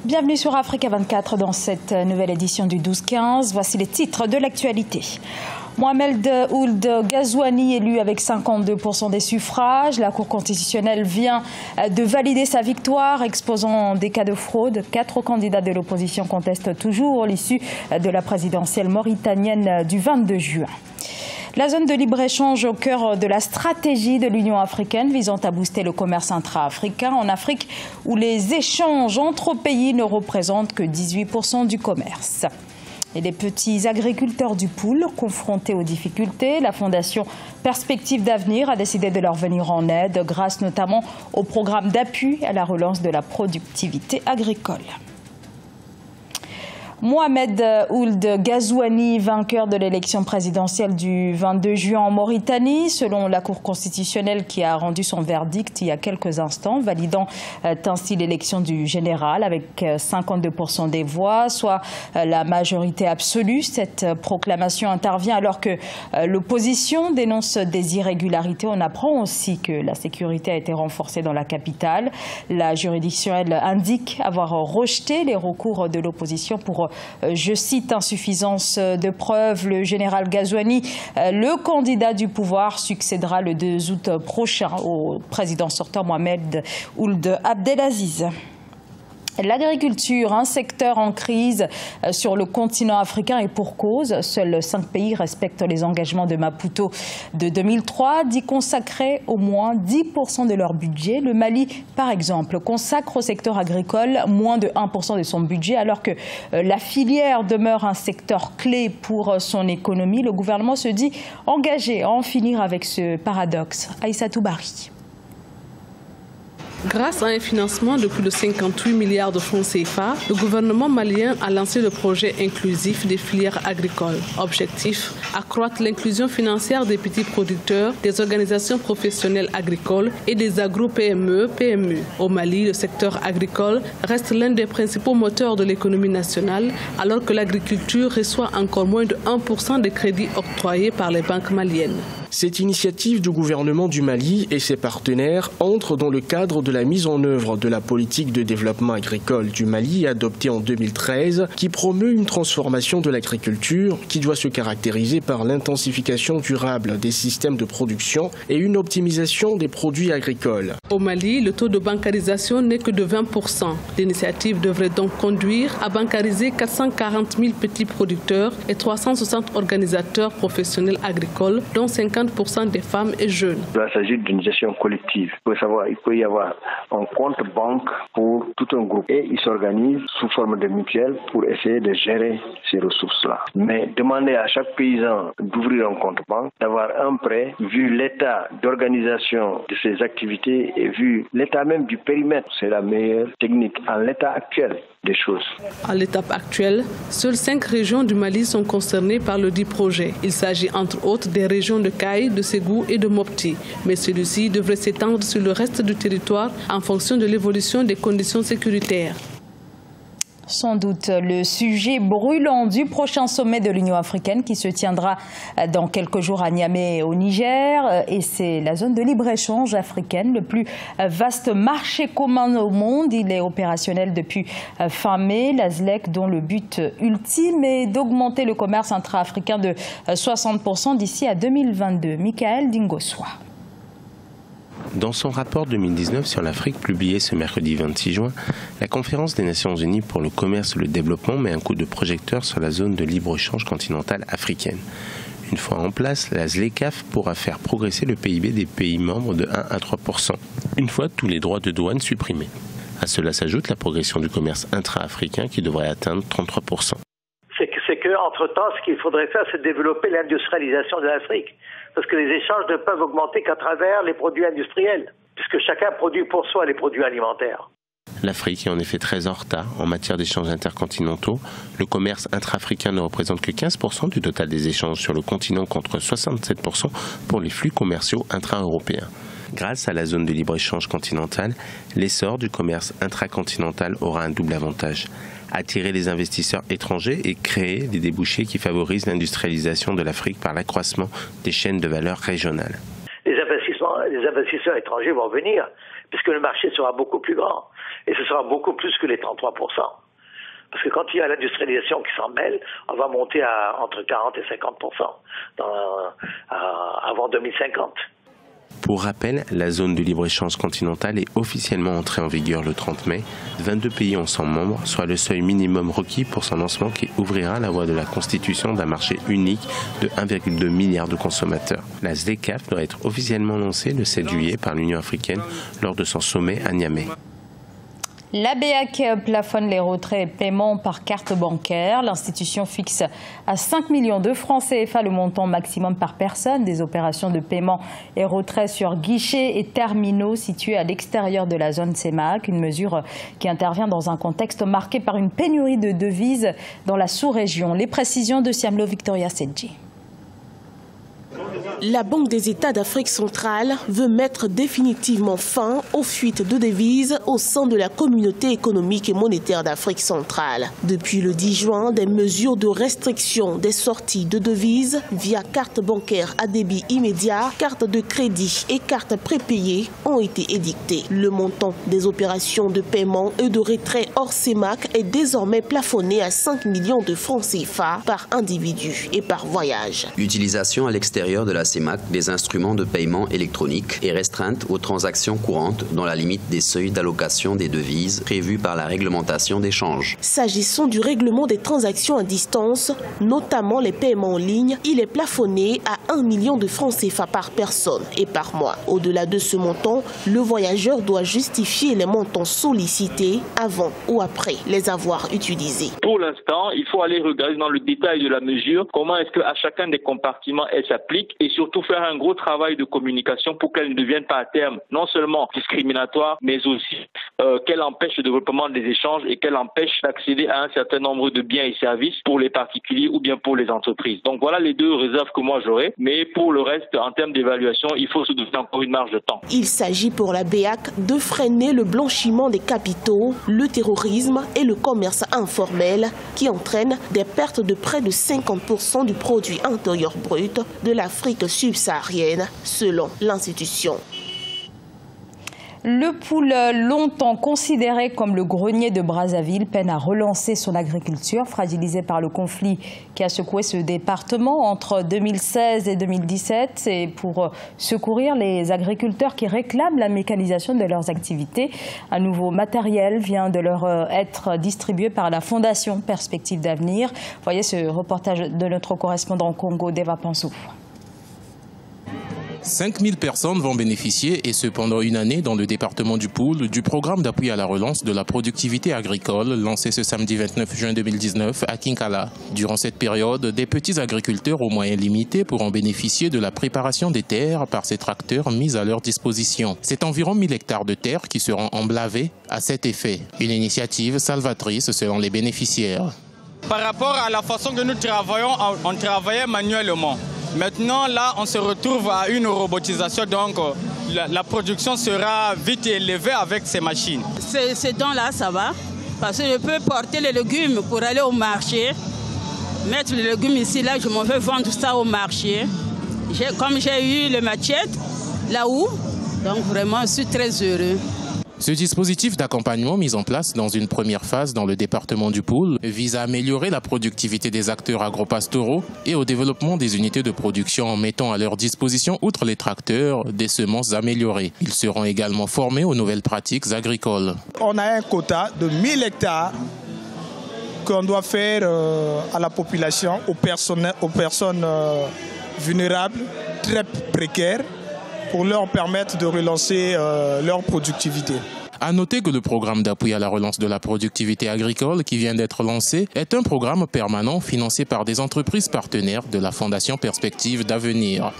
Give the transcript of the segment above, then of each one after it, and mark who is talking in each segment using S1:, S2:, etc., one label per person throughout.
S1: Bienvenue sur Africa 24 dans cette nouvelle édition du 12-15. Voici les titres de l'actualité. Mohamed Ould Ghazouani élu avec 52% des suffrages. La Cour constitutionnelle vient de valider sa victoire, exposant des cas de fraude. 4 candidats de l'opposition contestent toujours l'issue de la présidentielle mauritanienne du 22 juin. La zone de libre-échange au cœur de la stratégie de l'Union africaine visant à booster le commerce intra-africain en Afrique où les échanges entre pays ne représentent que 18% du commerce. Et les petits agriculteurs du Poul, confrontés aux difficultés, la Fondation Perspective d'Avenir a décidé de leur venir en aide grâce notamment au programme d'appui à la relance de la productivité agricole. Mohamed Ould Ghazouani, vainqueur de l'élection présidentielle du 22 juin en Mauritanie, selon la Cour constitutionnelle qui a rendu son verdict il y a quelques instants, validant ainsi l'élection du général avec 52% des voix, soit la majorité absolue. Cette proclamation intervient alors que l'opposition dénonce des irrégularités. On apprend aussi que la sécurité a été renforcée dans la capitale. La juridiction, elle, indique avoir rejeté les recours de l'opposition pour je cite, insuffisance de preuves. Le général Ghazouani, le candidat du pouvoir, succédera le 2 août prochain au président sortant Mohamed Ould Abdelaziz. L'agriculture, un secteur en crise sur le continent africain et pour cause. Seuls 5 pays respectent les engagements de Maputo de 2003 d'y consacrer au moins 10% de leur budget. Le Mali, par exemple, consacre au secteur agricole moins de 1% de son budget alors que la filière demeure un secteur clé pour son économie. Le gouvernement se dit engagé à en finir avec ce paradoxe. Aïssatou Bari.
S2: Grâce à un financement de plus de 58 milliards de francs CFA, le gouvernement malien a lancé le projet inclusif des filières agricoles. Objectif, accroître l'inclusion financière des petits producteurs, des organisations professionnelles agricoles et des agro-PME. Au Mali, le secteur agricole reste l'un des principaux moteurs de l'économie nationale, alors que l'agriculture reçoit encore moins de 1% des crédits octroyés par les banques maliennes.
S3: Cette initiative du gouvernement du Mali et ses partenaires entre dans le cadre de la mise en œuvre de la politique de développement agricole du Mali adoptée en 2013 qui promeut une transformation de l'agriculture qui doit se caractériser par l'intensification durable des systèmes de production et une optimisation des produits agricoles.
S2: Au Mali, le taux de bancarisation n'est que de 20%. L'initiative devrait donc conduire à bancariser 440 000 petits producteurs et 360 organisateurs professionnels agricoles, dont 50% des femmes et jeunes.
S4: Il s'agit d'une gestion collective. Il peut y avoir un compte banque pour tout un groupe et ils s'organisent sous forme de mutuelle pour essayer de gérer ces ressources-là. Mais demander à chaque paysan d'ouvrir un compte banque, d'avoir un prêt, vu l'état d'organisation de ses activités et vu l'état même du périmètre, c'est la meilleure technique en l'état actuel des choses.
S2: À l'étape actuelle, seules 5 régions du Mali sont concernées par le dit projet. Il s'agit entre autres des régions de Kaï, de Ségou et de Mopti. Mais celui-ci devrait s'étendre sur le reste du territoire en fonction de l'évolution des conditions sécuritaires.
S1: Sans doute le sujet brûlant du prochain sommet de l'Union africaine qui se tiendra dans quelques jours à Niamey au Niger. Et c'est la zone de libre-échange africaine, le plus vaste marché commun au monde. Il est opérationnel depuis fin mai. La ZLEC, dont le but ultime est d'augmenter le commerce intra-africain de 60% d'ici à 2022. Michael Dingoswa.
S5: Dans son rapport 2019 sur l'Afrique publié ce mercredi 26 juin, la Conférence des Nations Unies pour le commerce et le développement met un coup de projecteur sur la zone de libre-échange continentale africaine. Une fois en place, la ZLECAf pourra faire progresser le PIB des pays membres de 1 à 3%, une fois tous les droits de douane supprimés. À cela s'ajoute la progression du commerce intra-africain qui devrait atteindre 33%.
S6: C'est qu'entre-temps, ce qu'il faudrait faire, c'est développer l'industrialisation de l'Afrique. Parce que les échanges ne peuvent augmenter qu'à travers les produits industriels, puisque chacun produit pour soi les produits alimentaires.
S5: L'Afrique est en effet très en retard en matière d'échanges intercontinentaux. Le commerce intra-africain ne représente que 15% du total des échanges sur le continent contre 67% pour les flux commerciaux intra-européens. Grâce à la zone de libre-échange continentale, l'essor du commerce intracontinental aura un double avantage. Attirer les investisseurs étrangers et créer des débouchés qui favorisent l'industrialisation de l'Afrique par l'accroissement des chaînes de valeur régionales.
S6: Les investissements les investisseurs étrangers vont venir, puisque le marché sera beaucoup plus grand. Et ce sera beaucoup plus que les 33%. Parce que quand il y a l'industrialisation qui s'en mêle, on va monter à entre 40 et 50% avant 2050.
S5: Pour rappel, la zone de libre-échange continentale est officiellement entrée en vigueur le 30 mai. 22 pays en sont membres, soit le seuil minimum requis pour son lancement qui ouvrira la voie de la constitution d'un marché unique de 1,2 milliard de consommateurs. La ZLECAf doit être officiellement lancée le 7 juillet par l'Union africaine lors de son sommet à Niamey.
S1: La BEAC plafonne les retraits et paiements par carte bancaire. L'institution fixe à 5 millions de francs CFA le montant maximum par personne des opérations de paiement et retrait sur guichets et terminaux situés à l'extérieur de la zone CEMAC. Une mesure qui intervient dans un contexte marqué par une pénurie de devises dans la sous-région. Les précisions de Siamlo Victoria Sedji.
S7: La Banque des États d'Afrique centrale veut mettre définitivement fin aux fuites de devises au sein de la communauté économique et monétaire d'Afrique centrale. Depuis le 10 juin, des mesures de restriction des sorties de devises via carte bancaire à débit immédiat, carte de crédit et carte prépayée ont été édictées. Le montant des opérations de paiement et de retrait hors CEMAC est désormais plafonné à 5 millions de francs CFA par individu et par voyage.
S8: Utilisation à l'extérieur de la CEMAC des instruments de paiement électronique est restreinte aux transactions courantes dans la limite des seuils d'allocation des devises prévus par la réglementation d'échange.
S7: S'agissant du règlement des transactions à distance, notamment les paiements en ligne, il est plafonné à 1 million de francs CFA par personne et par mois. Au-delà de ce montant, le voyageur doit justifier les montants sollicités avant ou après les avoir utilisés.
S9: Pour l'instant, il faut aller regarder dans le détail de la mesure comment est-ce qu'à chacun des compartiments elle s'applique et surtout faire un gros travail de communication pour qu'elle ne devienne pas à terme non seulement discriminatoire, mais aussi qu'elle empêche le développement des échanges et qu'elle empêche d'accéder à un certain nombre de biens et services pour les particuliers ou bien pour les entreprises. Donc voilà les deux réserves que moi j'aurais, mais pour le reste, en termes d'évaluation, il faut se donner encore une marge de temps.
S7: Il s'agit pour la BEAC de freiner le blanchiment des capitaux, le terrorisme et le commerce informel qui entraînent des pertes de près de 50% du produit intérieur brut de l'Afrique subsaharienne, selon l'institution.
S1: Le Pool, longtemps considéré comme le grenier de Brazzaville, peine à relancer son agriculture, fragilisée par le conflit qui a secoué ce département entre 2016 et 2017. C'est pour secourir les agriculteurs qui réclament la mécanisation de leurs activités. Un nouveau matériel vient de leur être distribué par la Fondation Perspective d'Avenir. Voyez ce reportage de notre correspondant au Congo, Deva Pansou.
S10: 5000 personnes vont bénéficier, et ce pendant une année, dans le département du Pool, du programme d'appui à la relance de la productivité agricole lancé ce samedi 29 juin 2019 à Kinkala. Durant cette période, des petits agriculteurs aux moyens limités pourront bénéficier de la préparation des terres par ces tracteurs mis à leur disposition. C'est environ 1000 hectares de terres qui seront emblavés à cet effet. Une initiative salvatrice selon les bénéficiaires.
S11: Par rapport à la façon que nous travaillons, on travaillait manuellement. Maintenant, là, on se retrouve à une robotisation, donc la production sera vite élevée avec ces machines.
S12: Ces dons-là, ça va, parce que je peux porter les légumes pour aller au marché, mettre les légumes ici, là, je m'en vais vendre ça au marché. Comme j'ai eu le machette, là-haut, donc vraiment, je suis très heureux.
S10: Ce dispositif d'accompagnement mis en place dans une première phase dans le département du Pool vise à améliorer la productivité des acteurs agropastoraux et au développement des unités de production en mettant à leur disposition, outre les tracteurs, des semences améliorées. Ils seront également formés aux nouvelles pratiques agricoles.
S13: On a un quota de 1000 hectares qu'on doit faire à la population, aux personnes vulnérables, très précaires, pour leur permettre de relancer leur productivité.
S10: À noter que le programme d'appui à la relance de la productivité agricole qui vient d'être lancé est un programme permanent financé par des entreprises partenaires de la Fondation Perspective d'Avenir.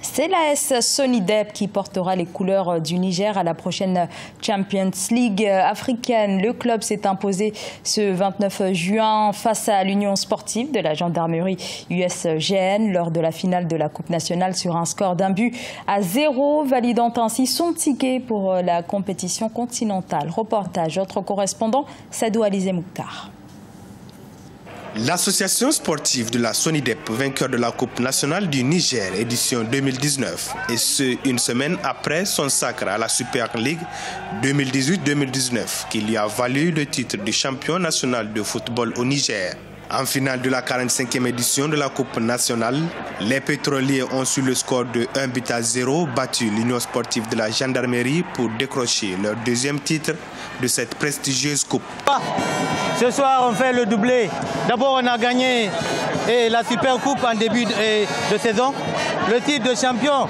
S1: C'est l'AS Sonidep qui portera les couleurs du Niger à la prochaine Champions League africaine. Le club s'est imposé ce 29 juin face à l'Union sportive de la gendarmerie USGN lors de la finale de la Coupe nationale sur un score d'1-0, validant ainsi son ticket pour la compétition continentale. Reportage, notre correspondant Sadou Alizé Moukar.
S14: L'association sportive de la SONIDEP, vainqueur de la Coupe nationale du Niger, édition 2019, et ce, une semaine après son sacre à la Super League 2018-2019, qui lui a valu le titre de champion national de football au Niger. En finale de la 45e édition de la Coupe nationale, les pétroliers ont su le score de 1-0 battu l'Union sportive de la gendarmerie pour décrocher leur deuxième titre de cette prestigieuse coupe.
S15: Ce soir, on fait le doublé. D'abord, on a gagné la Super Coupe en début de saison, le titre de champion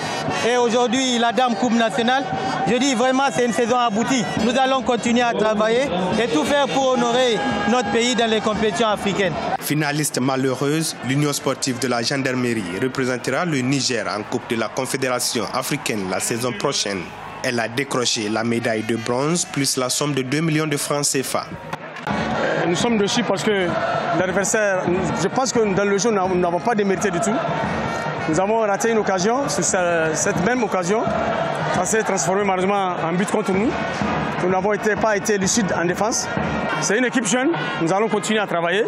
S15: et aujourd'hui la Dame Coupe nationale. Je dis vraiment c'est une saison aboutie. Nous allons continuer à travailler et tout faire pour honorer notre pays dans les compétitions africaines.
S14: Finaliste malheureuse, l'Union sportive de la gendarmerie représentera le Niger en Coupe de la Confédération africaine la saison prochaine. Elle a décroché la médaille de bronze plus la somme de 2 millions de francs CFA.
S16: Nous sommes dessus parce que l'adversaire, je pense que dans le jeu, nous n'avons pas démérité du tout. Nous avons raté une occasion, sur cette même occasion, ça s'est transformé malheureusement en but contre nous. Nous n'avons pas été lucides en défense. C'est une équipe jeune, nous allons continuer à travailler.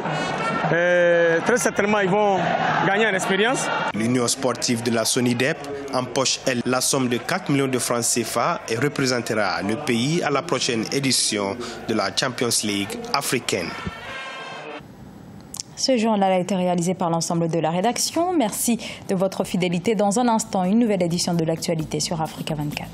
S16: Et très certainement, ils vont gagner en expérience.
S14: L'Union sportive de la SONIDEP empoche, elle, la somme de 4 millions de francs CFA et représentera le pays à la prochaine édition de la Champions League africaine.
S1: Ce journal a été réalisé par l'ensemble de la rédaction. Merci de votre fidélité. Dans un instant, une nouvelle édition de l'actualité sur Africa 24.